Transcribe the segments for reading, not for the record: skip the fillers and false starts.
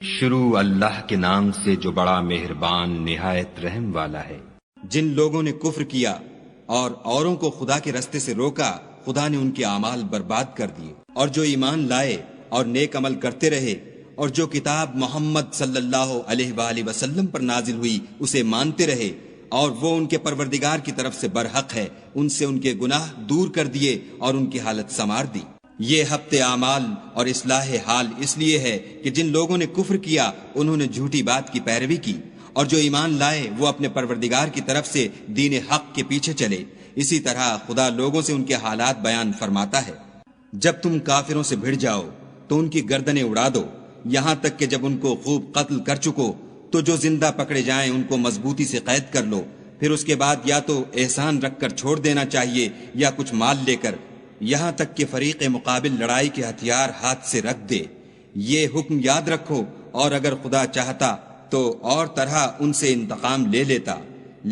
شروع اللہ کے نام سے جو بڑا مہربان نہایت رحم والا ہے۔ جن لوگوں نے کفر کیا اور اوروں کو خدا کے رستے سے روکا، خدا نے ان کے اعمال برباد کر دیے، اور جو ایمان لائے اور نیک عمل کرتے رہے اور جو کتاب محمد صلی اللہ علیہ وآلہ وسلم پر نازل ہوئی اسے مانتے رہے اور وہ ان کے پروردگار کی طرف سے برحق ہے، ان سے ان کے گناہ دور کر دیے اور ان کی حالت سنوار دی۔ یہ حبط اعمال اور اصلاح حال اس لیے ہے کہ جن لوگوں نے کفر کیا انہوں نے جھوٹی بات کی پیروی کی، اور جو ایمان لائے وہ اپنے پروردگار کی طرف سے دین حق کے پیچھے چلے۔ اسی طرح خدا لوگوں سے ان کے حالات بیان فرماتا ہے۔ جب تم کافروں سے بھڑ جاؤ تو ان کی گردنیں اڑا دو، یہاں تک کہ جب ان کو خوب قتل کر چکو تو جو زندہ پکڑے جائیں ان کو مضبوطی سے قید کر لو، پھر اس کے بعد یا تو احسان رکھ کر چھوڑ دینا چاہیے یا کچھ مال لے کر، یہاں تک کہ فریق مقابل لڑائی کے ہتھیار ہاتھ سے رکھ دے۔ یہ حکم یاد رکھو، اور اگر خدا چاہتا تو اور طرح ان سے انتقام لے لیتا،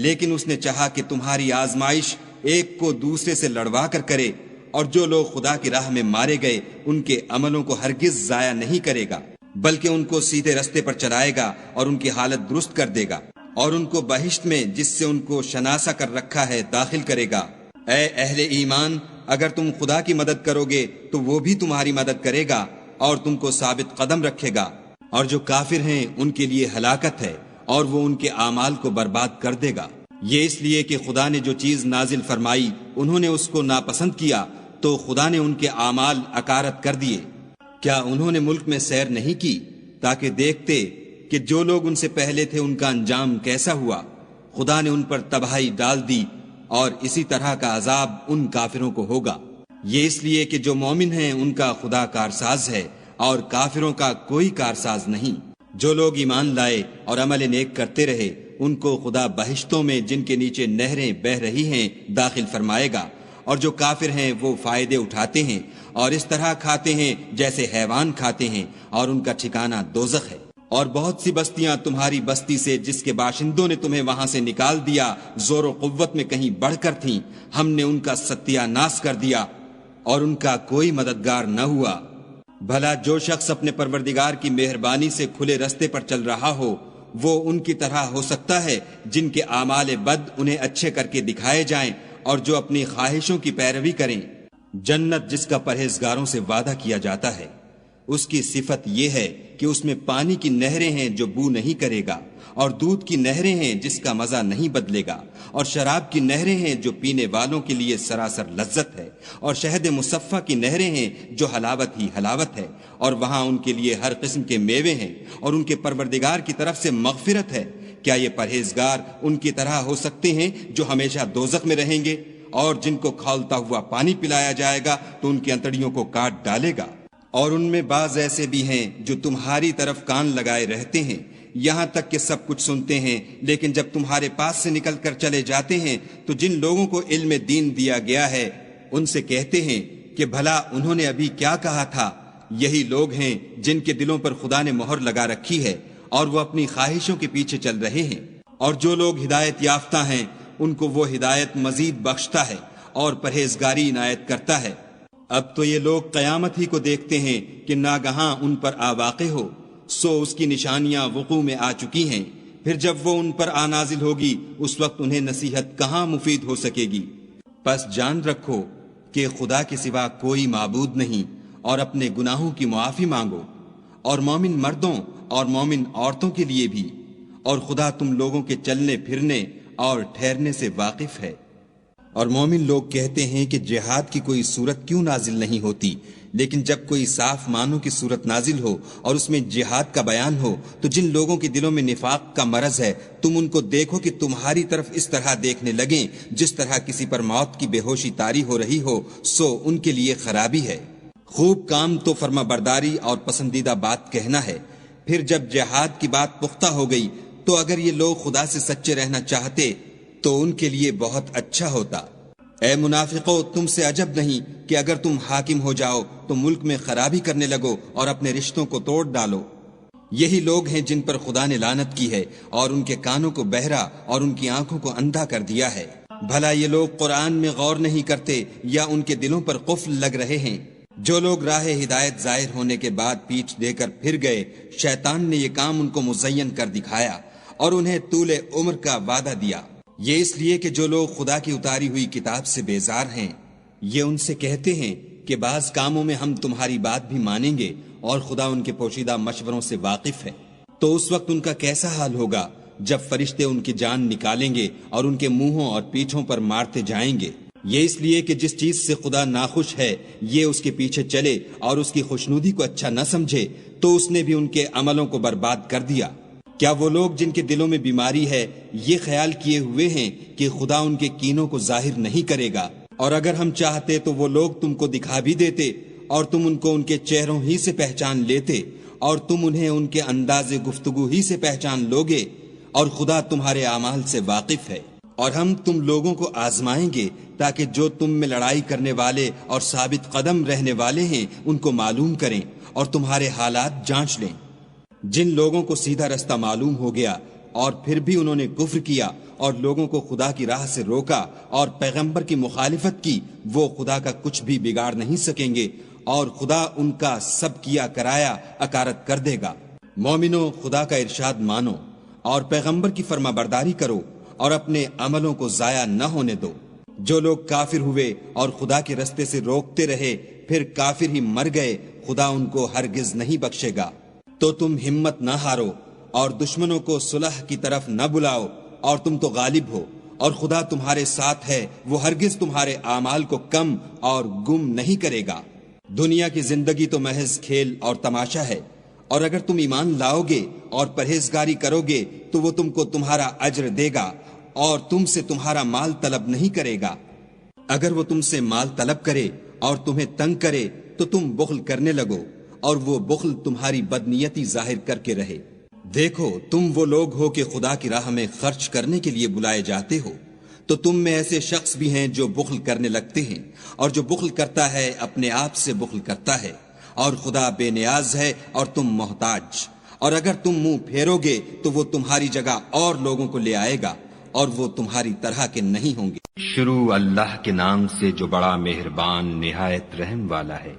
لیکن اس نے چاہا کہ تمہاری آزمائش ایک کو دوسرے سے لڑوا کر کرے، اور جو لوگ خدا کی راہ میں مارے گئے ان کے عملوں کو ہرگز ضائع نہیں کرے گا، بلکہ ان کو سیدھے رستے پر چلائے گا اور ان کی حالت درست کر دے گا، اور ان کو بہشت میں جس سے ان کو شناسا کر رکھا ہے داخل کرے گا۔ اے اہل ایمان، اگر تم خدا کی مدد کرو گے تو وہ بھی تمہاری مدد کرے گا اور تم کو ثابت قدم رکھے گا، اور جو کافر ہیں ان کے لیے ہلاکت ہے اور وہ ان کے اعمال کو برباد کر دے گا۔ یہ اس لیے کہ خدا نے جو چیز نازل فرمائی انہوں نے اس کو ناپسند کیا تو خدا نے ان کے اعمال اکارت کر دیے۔ کیا انہوں نے ملک میں سیر نہیں کی تاکہ دیکھتے کہ جو لوگ ان سے پہلے تھے ان کا انجام کیسا ہوا؟ خدا نے ان پر تباہی ڈال دی، اور اسی طرح کا عذاب ان کافروں کو ہوگا۔ یہ اس لیے کہ جو مومن ہیں ان کا خدا کارساز ہے اور کافروں کا کوئی کارساز نہیں۔ جو لوگ ایمان لائے اور عمل نیک کرتے رہے ان کو خدا بہشتوں میں جن کے نیچے نہریں بہہ رہی ہیں داخل فرمائے گا، اور جو کافر ہیں وہ فائدے اٹھاتے ہیں اور اس طرح کھاتے ہیں جیسے حیوان کھاتے ہیں، اور ان کا ٹھکانہ دوزخ ہے۔ اور بہت سی بستیاں تمہاری بستی سے جس کے باشندوں نے تمہیں وہاں سے نکال دیا زور و قوت میں کہیں بڑھ کر تھیں، ہم نے ان کا ستیہ ناش کر دیا اور ان کا کوئی مددگار نہ ہوا۔ بھلا جو شخص اپنے پروردگار کی مہربانی سے کھلے رستے پر چل رہا ہو وہ ان کی طرح ہو سکتا ہے جن کے اعمال بد انہیں اچھے کر کے دکھائے جائیں اور جو اپنی خواہشوں کی پیروی کریں۔ جنت جس کا پرہیزگاروں سے وعدہ کیا جاتا ہے، اس کی صفت یہ ہے کہ اس میں پانی کی نہریں ہیں جو بو نہیں کرے گا، اور دودھ کی نہریں ہیں جس کا مزہ نہیں بدلے گا، اور شراب کی نہریں ہیں جو پینے والوں کے لیے سراسر لذت ہے، اور شہد مصفہ کی نہریں ہیں جو حلاوت ہی حلاوت ہے، اور وہاں ان کے لیے ہر قسم کے میوے ہیں، اور ان کے پروردگار کی طرف سے مغفرت ہے۔ کیا یہ پرہیزگار ان کی طرح ہو سکتے ہیں جو ہمیشہ دوزخ میں رہیں گے، اور جن کو کھولتا ہوا پانی پلایا جائے گا تو ان کی انتڑیوں کو کاٹ ڈالے گا؟ اور ان میں بعض ایسے بھی ہیں جو تمہاری طرف کان لگائے رہتے ہیں، یہاں تک کہ سب کچھ سنتے ہیں، لیکن جب تمہارے پاس سے نکل کر چلے جاتے ہیں تو جن لوگوں کو علم دین دیا گیا ہے ان سے کہتے ہیں کہ بھلا انہوں نے ابھی کیا کہا تھا؟ یہی لوگ ہیں جن کے دلوں پر خدا نے مہر لگا رکھی ہے اور وہ اپنی خواہشوں کے پیچھے چل رہے ہیں، اور جو لوگ ہدایت یافتہ ہیں ان کو وہ ہدایت مزید بخشتا ہے اور پرہیزگاری عنایت کرتا ہے۔ اب تو یہ لوگ قیامت ہی کو دیکھتے ہیں کہ ناگہاں ان پر آ واقع ہو، سو اس کی نشانیاں وقوع میں آ چکی ہیں، پھر جب وہ ان پر آ نازل ہوگی اس وقت انہیں نصیحت کہاں مفید ہو سکے گی۔ پس جان رکھو کہ خدا کے سوا کوئی معبود نہیں، اور اپنے گناہوں کی معافی مانگو، اور مومن مردوں اور مومن عورتوں کے لیے بھی، اور خدا تم لوگوں کے چلنے پھرنے اور ٹھہرنے سے واقف ہے۔ اور مومن لوگ کہتے ہیں کہ جہاد کی کوئی صورت کیوں نازل نہیں ہوتی، لیکن جب کوئی صاف معنوں کی صورت نازل ہو اور اس میں جہاد کا بیان ہو تو جن لوگوں کے دلوں میں نفاق کا مرض ہے تم ان کو دیکھو کہ تمہاری طرف اس طرح دیکھنے لگیں جس طرح کسی پر موت کی بے ہوشی طاری ہو رہی ہو، سو ان کے لیے خرابی ہے۔ خوب کام تو فرما برداری اور پسندیدہ بات کہنا ہے، پھر جب جہاد کی بات پختہ ہو گئی تو اگر یہ لوگ خدا سے سچے رہنا چاہتے تو ان کے لیے بہت اچھا ہوتا۔ اے منافقو، تم سے عجب نہیں کہ اگر تم حاکم ہو جاؤ تو ملک میں خرابی کرنے لگو اور اپنے رشتوں کو توڑ ڈالو۔ یہی لوگ ہیں جن پر خدا نے لعنت کی ہے اور ان کے کانوں کو بہرا اور ان کی آنکھوں کو اندھا کر دیا ہے۔ بھلا یہ لوگ قرآن میں غور نہیں کرتے یا ان کے دلوں پر قفل لگ رہے ہیں؟ جو لوگ راہ ہدایت ظاہر ہونے کے بعد پیٹھ دے کر پھر گئے، شیطان نے یہ کام ان کو مزین کر دکھایا اور انہیں طول عمر کا وعدہ دیا۔ یہ اس لیے کہ جو لوگ خدا کی اتاری ہوئی کتاب سے بیزار ہیں، یہ ان سے کہتے ہیں کہ بعض کاموں میں ہم تمہاری بات بھی مانیں گے اور خدا ان کے پوشیدہ مشوروں سے واقف ہے۔ تو اس وقت ان کا کیسا حال ہوگا جب فرشتے ان کی جان نکالیں گے اور ان کے منہوں اور پیٹھوں پر مارتے جائیں گے۔ یہ اس لیے کہ جس چیز سے خدا ناخوش ہے یہ اس کے پیچھے چلے اور اس کی خوشنودی کو اچھا نہ سمجھے تو اس نے بھی ان کے عملوں کو برباد کر دیا۔ کیا وہ لوگ جن کے دلوں میں بیماری ہے یہ خیال کیے ہوئے ہیں کہ خدا ان کے کینوں کو ظاہر نہیں کرے گا؟ اور اگر ہم چاہتے تو وہ لوگ تم کو دکھا بھی دیتے اور تم ان کو ان کے چہروں ہی سے پہچان لیتے اور تم انہیں ان کے انداز گفتگو ہی سے پہچان لوگے، اور خدا تمہارے اعمال سے واقف ہے۔ اور ہم تم لوگوں کو آزمائیں گے تاکہ جو تم میں لڑائی کرنے والے اور ثابت قدم رہنے والے ہیں ان کو معلوم کریں اور تمہارے حالات جانچ لیں۔ جن لوگوں کو سیدھا رستہ معلوم ہو گیا اور پھر بھی انہوں نے کفر کیا اور لوگوں کو خدا کی راہ سے روکا اور پیغمبر کی مخالفت کی، وہ خدا کا کچھ بھی بگاڑ نہیں سکیں گے اور خدا ان کا سب کیا کرایا اکارت کر دے گا۔ مومنو، خدا کا ارشاد مانو اور پیغمبر کی فرما برداری کرو اور اپنے عملوں کو ضائع نہ ہونے دو۔ جو لوگ کافر ہوئے اور خدا کے رستے سے روکتے رہے پھر کافر ہی مر گئے، خدا ان کو ہرگز نہیں بخشے گا۔ تو تم ہمت نہ ہارو اور دشمنوں کو صلح کی طرف نہ بلاؤ، اور تم تو غالب ہو اور خدا تمہارے ساتھ ہے، وہ ہرگز تمہارے اعمال کو کم اور گم نہیں کرے گا۔ دنیا کی زندگی تو محض کھیل اور تماشا ہے، اور اگر تم ایمان لاؤ گے اور پرہیزگاری کرو گے تو وہ تم کو تمہارا اجر دے گا اور تم سے تمہارا مال طلب نہیں کرے گا۔ اگر وہ تم سے مال طلب کرے اور تمہیں تنگ کرے تو تم بخل کرنے لگو، اور وہ بخل تمہاری بدنیتی ظاہر کر کے رہے۔ دیکھو، تم وہ لوگ ہو کہ خدا کی راہ میں خرچ کرنے کے لیے بلائے جاتے ہو، تو تم میں ایسے شخص بھی ہیں جو بخل کرنے لگتے ہیں، اور جو بخل کرتا ہے اپنے آپ سے بخل کرتا ہے، اور خدا بے نیاز ہے اور تم محتاج۔ اور اگر تم منہ پھیرو گے تو وہ تمہاری جگہ اور لوگوں کو لے آئے گا، اور وہ تمہاری طرح کے نہیں ہوں گے۔ شروع اللہ کے نام سے جو بڑا مہربان نہایت رحم والا ہے۔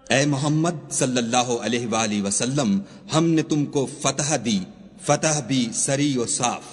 اے محمد صلی اللہ علیہ وآلہ وسلم، ہم نے تم کو فتح دی، فتح بھی سری و صاف،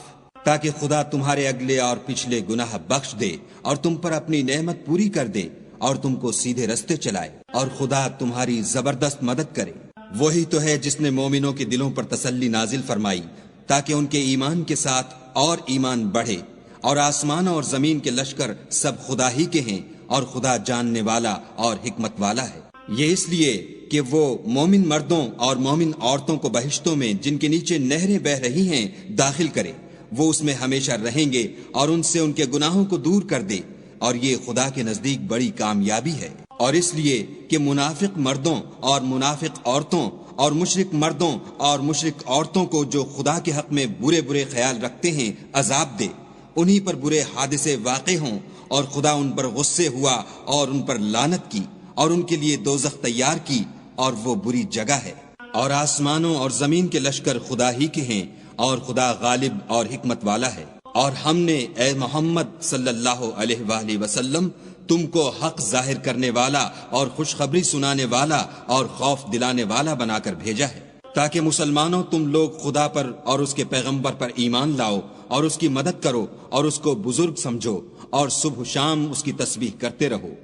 تاکہ خدا تمہارے اگلے اور پچھلے گناہ بخش دے اور تم پر اپنی نعمت پوری کر دے اور تم کو سیدھے رستے چلائے، اور خدا تمہاری زبردست مدد کرے۔ وہی تو ہے جس نے مومنوں کے دلوں پر تسلی نازل فرمائی تاکہ ان کے ایمان کے ساتھ اور ایمان بڑھے، اور آسمان اور زمین کے لشکر سب خدا ہی کے ہیں، اور خدا جاننے والا اور حکمت والا ہے۔ یہ اس لیے کہ وہ مومن مردوں اور مومن عورتوں کو بہشتوں میں جن کے نیچے نہریں بہ رہی ہیں داخل کرے، وہ اس میں ہمیشہ رہیں گے اور ان سے ان کے گناہوں کو دور کر دے، اور یہ خدا کے نزدیک بڑی کامیابی ہے۔ اور اس لیے کہ منافق مردوں اور منافق عورتوں اور مشرک مردوں اور مشرک عورتوں کو جو خدا کے حق میں برے برے خیال رکھتے ہیں عذاب دے، انہی پر برے حادثے واقع ہوں اور خدا ان پر غصے ہوا اور ان پر لعنت کی اور ان کے لیے دوزخ تیار کی، اور وہ بری جگہ ہے۔ اور آسمانوں اور زمین کے لشکر خدا ہی کے ہیں، اور خدا غالب اور حکمت والا ہے۔ اور ہم نے اے محمد صلی اللہ علیہ وآلہ وسلم تم کو حق ظاہر کرنے والا اور خوشخبری سنانے والا اور خوف دلانے والا بنا کر بھیجا ہے، تاکہ مسلمانوں تم لوگ خدا پر اور اس کے پیغمبر پر ایمان لاؤ اور اس کی مدد کرو اور اس کو بزرگ سمجھو، اور صبح و شام اس کی تسبیح کرتے رہو۔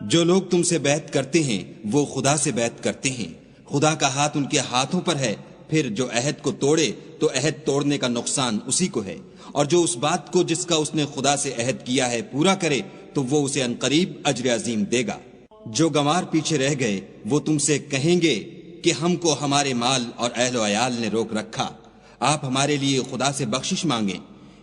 جو لوگ تم سے بیعت کرتے ہیں وہ خدا سے بیعت کرتے ہیں، خدا کا ہاتھ ان کے ہاتھوں پر ہے۔ پھر جو عہد کو توڑے تو عہد توڑنے کا نقصان اسی کو ہے، اور جو اس بات کو جس کا اس نے خدا سے عہد کیا ہے پورا کرے تو وہ اسے عنقریب اجر عظیم دے گا۔ جو گنوار پیچھے رہ گئے وہ تم سے کہیں گے کہ ہم کو ہمارے مال اور اہل و عیال نے روک رکھا، آپ ہمارے لیے خدا سے بخشش مانگیں۔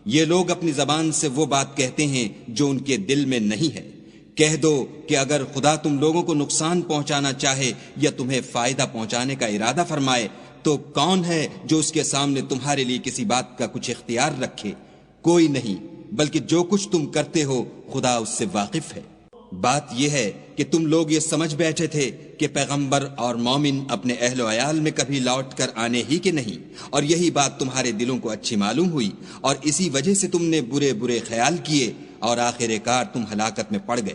یہ لوگ اپنی زبان سے وہ بات کہتے ہیں جو ان کے دل میں نہیں ہے۔ کہہ دو کہ اگر خدا تم لوگوں کو نقصان پہنچانا چاہے یا تمہیں فائدہ پہنچانے کا ارادہ فرمائے تو کون ہے جو اس کے سامنے تمہارے لیے کسی بات کا کچھ اختیار رکھے؟ کوئی نہیں، بلکہ جو کچھ تم کرتے ہو خدا اس سے واقف ہے۔ بات یہ ہے کہ تم لوگ یہ سمجھ بیٹھے تھے کہ پیغمبر اور مومن اپنے اہل و عیال میں کبھی لوٹ کر آنے ہی کے نہیں، اور یہی بات تمہارے دلوں کو اچھی معلوم ہوئی، اور اسی وجہ سے تم نے برے برے خیال کیے اور آخر کار تم ہلاکت میں پڑ گئے۔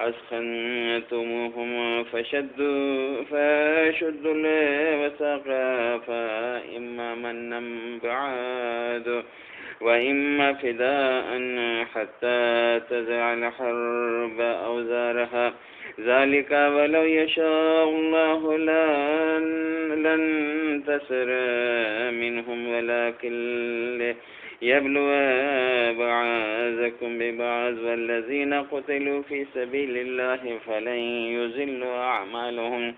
أثخنتموهم فشدوا الوثاق فإما منا بعد وإما فداء حتى تزع الحرب أوزارها ذلك ولو يشاء الله لانتصر منهم ولكن يبلو بعضكم ببعض والذين قتلوا في سبيل الله فلن يضل أعمالهم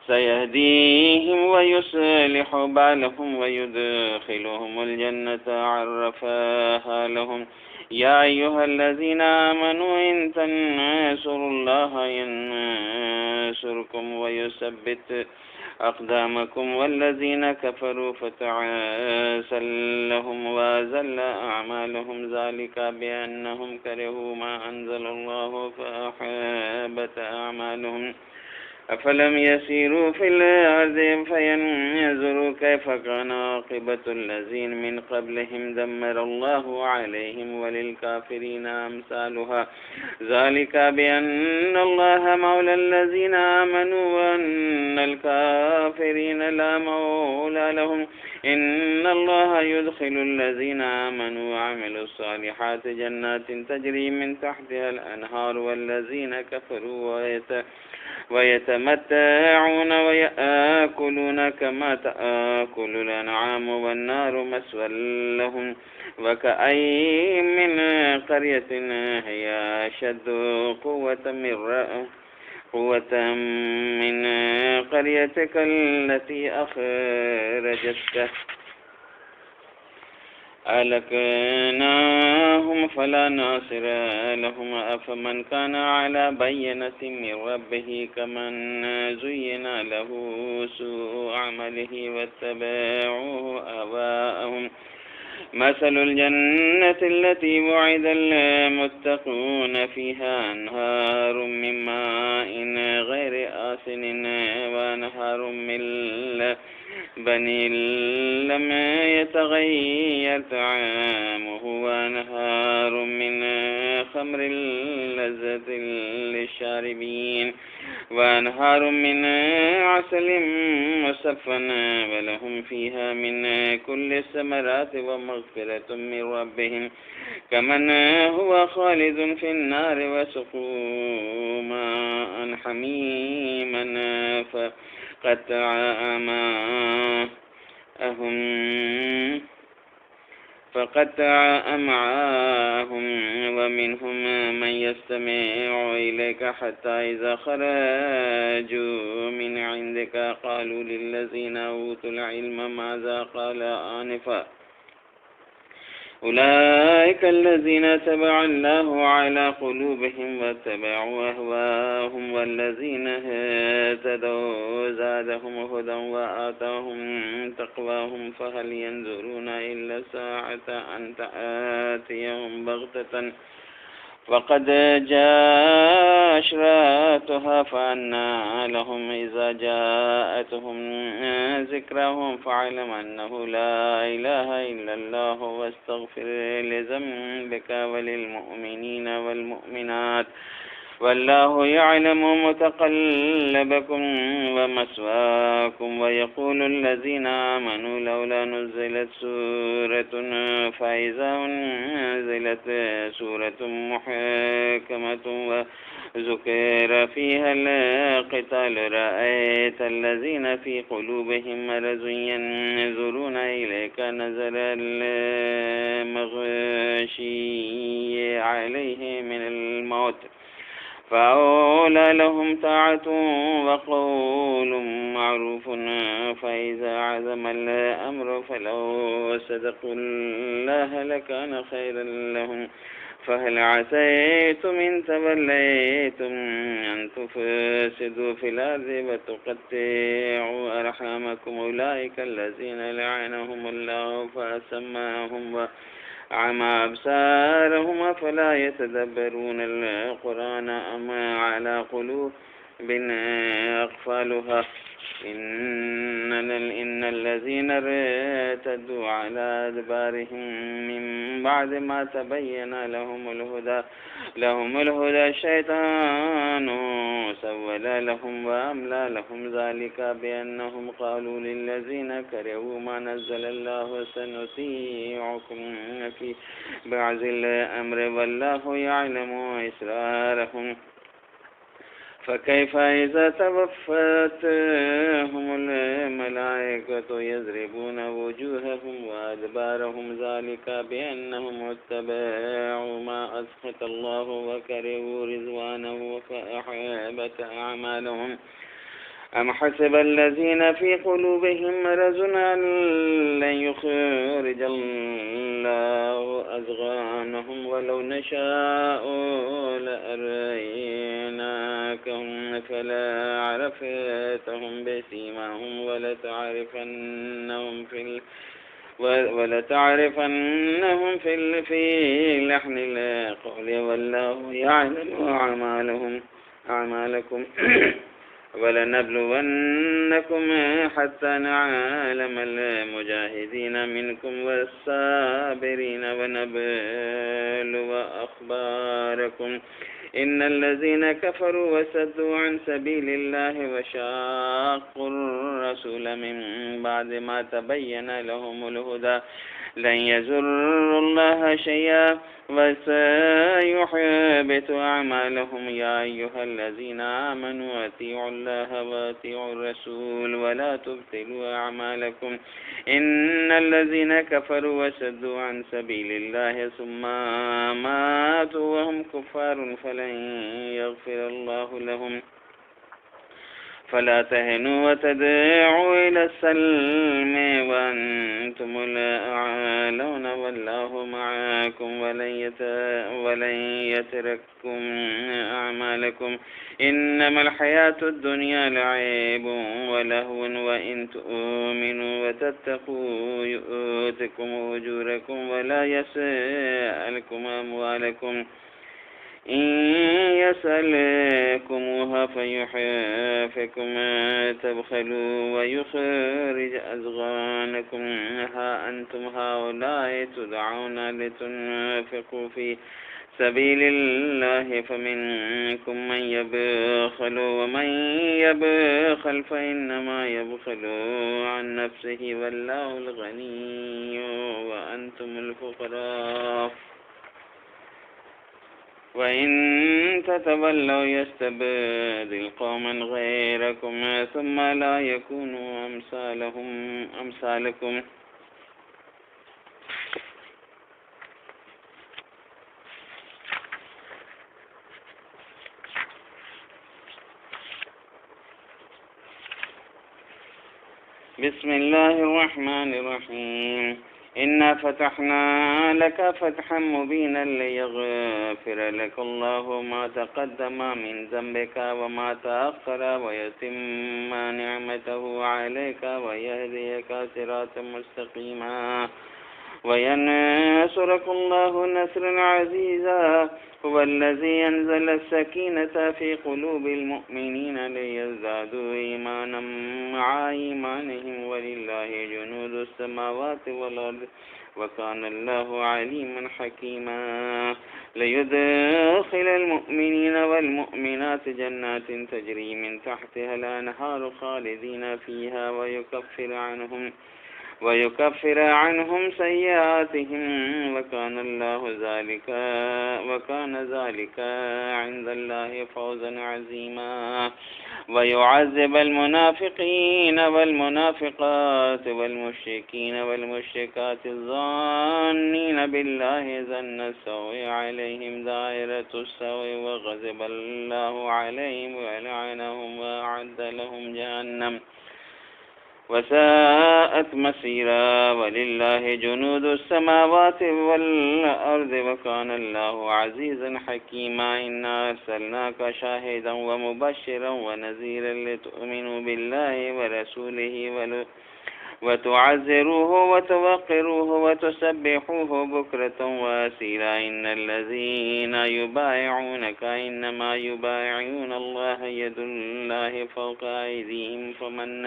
سيهديهم ويصلح بالهم ويدخلهم الجنة عرفها لهم يا أيها الذين آمنوا إن تنصروا الله ينصركم ويثبت أقدامكم والذين كفروا فتعاسا لهم وأذل أعمالهم ذلك بأنهم كرهوا ما أنزل الله فأحبط أعمالهم أفلم يسيروا في الأرض فينظروا كيف كان عاقبة الذين من قبلهم دمر الله عليهم وللكافرين أمثالها ذلك بأن الله مولى الذين آمنوا وأن الكافرين لا مولى لهم إن الله يدخل الذين آمنوا وعملوا الصالحات جنات تجري من تحتها الأنهار والذين كفروا ويتمتعون ويأكلون كما تأكل الأنعام والنار مثوى لهم وكأي من قرية هي أشد قوة من قريتك التي أخرجتك أهلكناهم فلا ناصر لهم أفمن كان على بينة من ربه كمن زين له سوء عمله واتبعوه أهواءهم مثل الجنة التي وعد المتقون فيها أنهار من ماء غير آسن وأنهار من بني لم يتغير طعامه وأنهار من خمر لذة للشاربين وأنهار من عسل مصفى ولهم فيها من كل الثمرات ومغفرة من ربهم كمن هو خالد في النار وسقوا ماء حميما فقطع فقطع أمعاءهم ومنهم من يستمع إليك حتى إذا خرجوا من عندك قالوا للذين أوتوا العلم ماذا قال آنفا أولئك الذين تبع الله على قلوبهم واتبعوا أهواءهم والذين اهتدوا زادهم هدى وآتاهم تقواهم فهل ينظرون إلا الساعة أن تأتيهم بغتة فقد جاء أشراتها فأنى لهم إذا جاءتهم ذكرهم فاعلم أنه لا إله إلا الله واستغفر لذنبك وللمؤمنين والمؤمنات والله يعلم متقلبكم ومثواكم ويقول الذين آمنوا لولا نزلت سورة فإذا أنزلت سورة محكمة وذكر فيها القتال رأيت الذين في قلوبهم مرض ينظرون إليك نظر المغشي عليه من الموت فأولى لهم طاعة وقول معروف فإذا عزم الأمر فلو صدقوا الله لكان خيرا لهم فهل عسيتم إن توليتم أن تفسدوا في الأرض وتقطعوا أرحامكم أولئك الذين لعنهم الله فأسماهم وأعمى أبصارهم فلا يتدبرون القرآن أم على قلوب أقفالها إن الذين ارتدوا على أدبارهم من بعد ما تبين لهم الهدى الشيطان سول لهم وأملى لهم ذلك بأنهم قالوا للذين كرهوا ما نزل الله سنطيعكم في بعض الأمر والله يعلم إسرارهم فكيف إذا توفتهم الملائكة يضربون وجوههم وأدبارهم ذلك بأنهم اتبعوا ما أسخط الله وكرهوا رضوانه فأحبط أعمالهم أم حسب الذين في قلوبهم مرض أن لن يخرج الله أضغانهم ولو نشاء لأريناكهم فلا عرفتهم بسيماهم ولتعرفنهم في لحن القول والله يعلم أعمالكم ولنبلونكم حتى نعلم المجاهدين منكم والصابرين ونبلو أخباركم إن الذين كفروا وسدوا عن سبيل الله وشاقوا الرسول من بعد ما تبين لهم الهدى لن يضروا الله شيئا وسيحبط أعمالهم يا أيها الذين آمنوا أطيعوا الله وأطيعوا الرسول ولا تبطلوا أعمالكم إن الذين كفروا وصدوا عن سبيل الله ثم ماتوا وهم كفار فلن يغفر الله لهم فلا تهنوا وتدعوا إلى السلم وأنتم الأعلون والله معكم ولن يترككم أعمالكم إنما الحياة الدنيا لعب ولهو وإن تؤمنوا وتتقوا يؤتكم أجوركم ولا يسألكم أموالكم إن يسألكموها فيحفكم تبخلوا ويخرج أضغانكم ها أنتم هؤلاء تدعون لتنفقوا في سبيل الله فمنكم من يبخل ومن يبخل فإنما يبخل عن نفسه والله الغني وأنتم الفقراء وإن تتولوا يستبدل قوما غيركم ثم لا يكونوا أمثالكم. بسم الله الرحمن الرحيم. إنا فتحنا لك فتحا مبينا ليغفر لك الله ما تقدم من ذنبك وما تأخر ويتم نعمته عليك ويهديك صراطا مستقيما وينصرك الله نصرا عزيزا. هو الذي أنزل السكينة في قلوب المؤمنين ليزدادوا إيمانا مع إيمانهم ولله جنود السماوات والأرض وكان الله عليما حكيما. ليدخل المؤمنين والمؤمنات جنات تجري من تحتها الأنهار خالدين فيها ويكفر عنهم سيئاتهم وكان ذلك عند الله فوزا عظيما. ويعذب المنافقين والمنافقات والمشركين والمشركات الظانين بالله ظن السوء عليهم دائرة السوء وغضب الله عليهم ولعنهم وأعد لهم جهنم وساءت مصيرا. ولله جنود السماوات والأرض وكان الله عزيزا حكيما. إنا أرسلناك شاهدا ومبشرا ونذيرا لتؤمنوا بالله ورسوله وتعزروه وتوقروه وتسبحوه بكرة وأصيلا. إن الذين يبايعونك إنما يبايعون الله يد الله فوق أيديهم فمن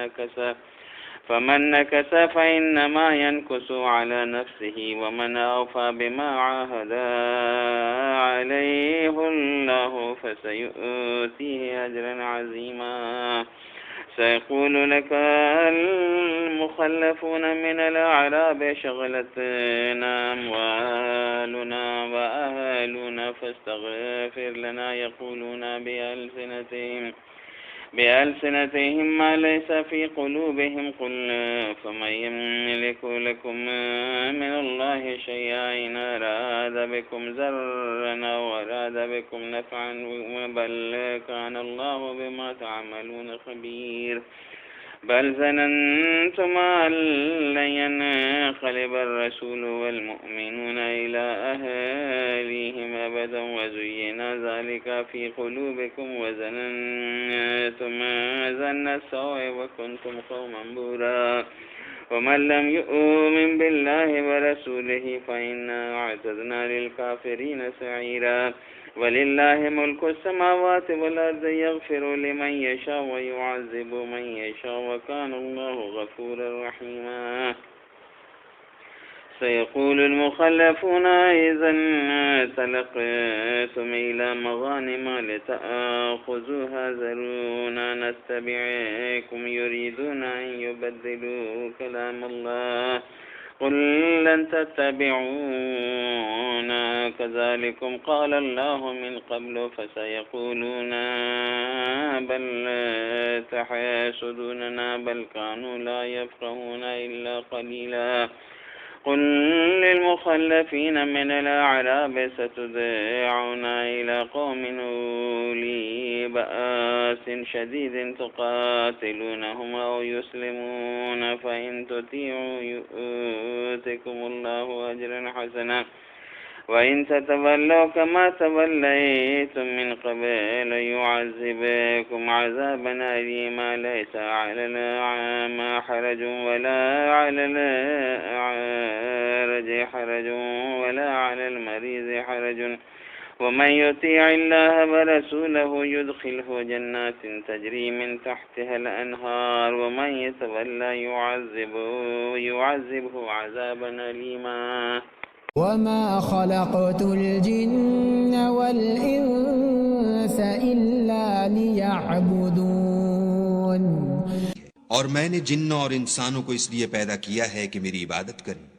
نكث فإنما ينكث على نفسه ومن أوفى بما عاهد عليه الله فسيؤتيه أجرا عظيما. سيقول لك المخلفون من الأعراب شغلتنا أموالنا وأهلنا فاستغفر لنا يقولون بألسنتهم ما ليس في قلوبهم قل فمن يملك لكم من الله شيئا إن أراد بكم ضرا أو أراد بكم نفعا بل كان الله بما تعملون خبير. بل ظننتم أن لن ينقلب الرسول والمؤمنون إلى أهليهم أبدا وزين ذلك في قلوبكم وظننتم ظن السوء وكنتم قوما بورا. ومن لم يؤمن بالله ورسوله فإنا أعتدنا للكافرين سعيرا. ولله ملك السماوات والأرض يغفر لمن يشاء ويعذب من يشاء وكان الله غفورا رحيما. سيقول المخلفون إذا انطلقتم إلى مغانم لتأخذوها ذرونا نتبعكم يريدون أن يبدلوا كلام الله قل لن تتبعونا كذلكم قال الله من قبل فسيقولون بل تحسدوننا بل كانوا لا يفقهون إلا قليلا. قل للمخلفين من الأعراب ستدعون إلى قوم أولي بأس شديد تقاتلونهم أو يسلمون فإن تطيعوا يؤتكم الله أجرا حسنا وإن تتولوا كما توليتم من قبل يعذبكم عذابا أليما. ليس على الأعمى حرج ولا على الأعرج حرج ولا على المريض حرج ومن يطيع الله ورسوله يدخله جنات تجري من تحتها الأنهار ومن يتولى يعذبه عذابا أليما. وما خلقت الجن والإنس إلا ليعبدون. اور میں نے جن اور انسانوں کو اس لیے پیدا کیا ہے کہ میری عبادت کریں.